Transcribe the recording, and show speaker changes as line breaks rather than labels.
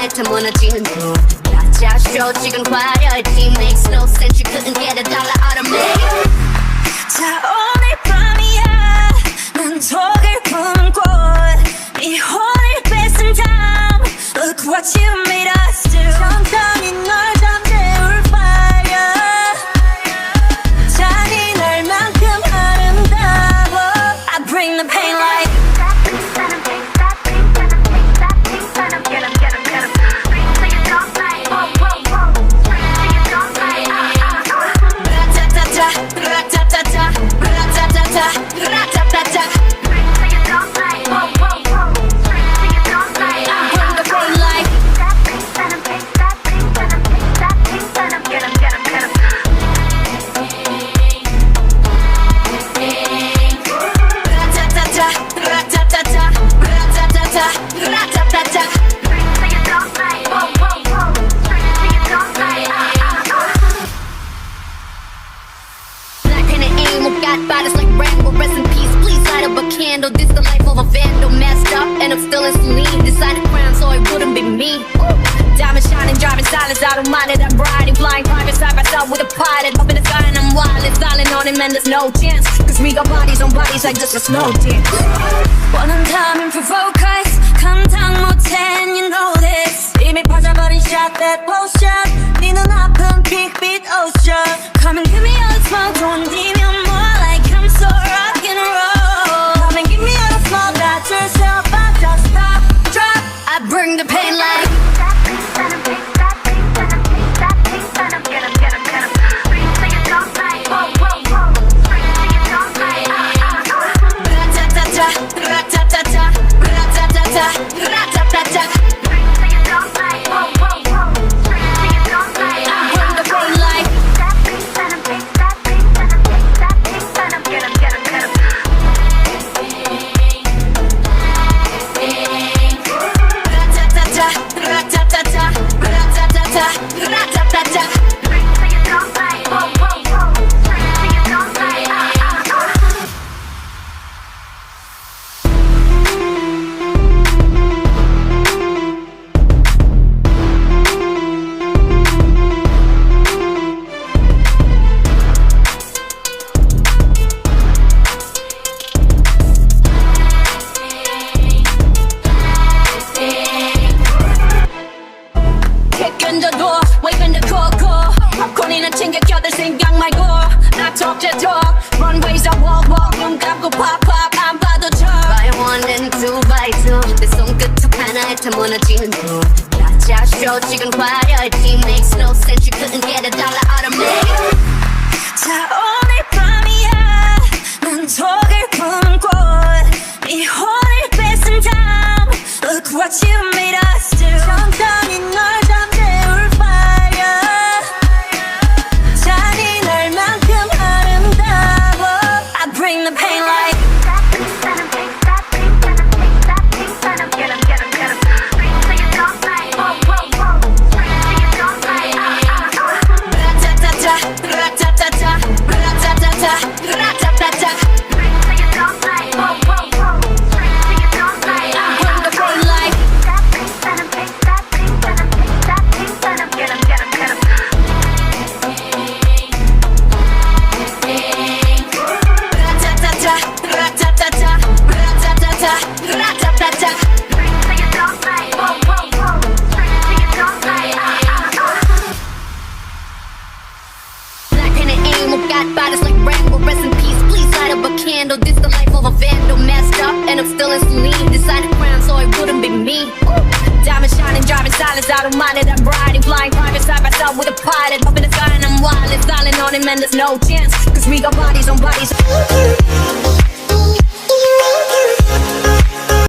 하나에 다 무너지는 거 가짜 쇼 지금 화려했지 Makes no sense you couldn't get a dollar out of me
자 오늘 밤이야 난 독을 부는 꽃이 혼을 뺏은 time Look what you made us do 천천히 널 잠재울 fire 잔인할만큼 아름다워 I bring the pain like
Bodies like Rambo, rest in peace. Please light up a candle. This the life of a vandal, messed up, and I'm still in saline. Decided crown, so it wouldn't be me. Diamond shining, driving silence. I don't mind it. I'm riding, flying private side by side with a pilot. Up in the sky and I'm wild, styling on him, and there's no chance. Cause we got bodies on bodies like just a slow dance.
원한다면 provoke us. 감당 못해, and you know this. 이미 퍼져버린 shot, that post shot. 네 눈앞은 big beat ocean. Come and give me all the smoke, don't need me more. So rock and roll. Come and give me all the smoke. That's yourself, I just stop, drop.
I bring the pain like
Runways I walk, 눈 감고 pop, pop 안 봐도 쳐
By one and two by two 내 손끝 하나에 다 무너지는 거 가짜 쇼 지금 화려했지 Makes no sense you couldn't get a dollar out of me
자 오늘 밤이야 난 독을 부는 꽃이 혼을 뺏은 time Look what you made us do 천천히 널 잠재울 fire 잔인할 만큼 아름다워 I bring the pain like
got bodies like Rambo, rest in peace. Please light up a candle. This the life of a vandal, messed up, and I'm still in saline. Decided crown, so it wouldn't be me. Diamond shining, driving silence. I don't mind it. I'm riding, flying private side by side with a pilot. Up in the sky and I'm wild, styling on him, and there's no chance. Cause we got bodies on bodies.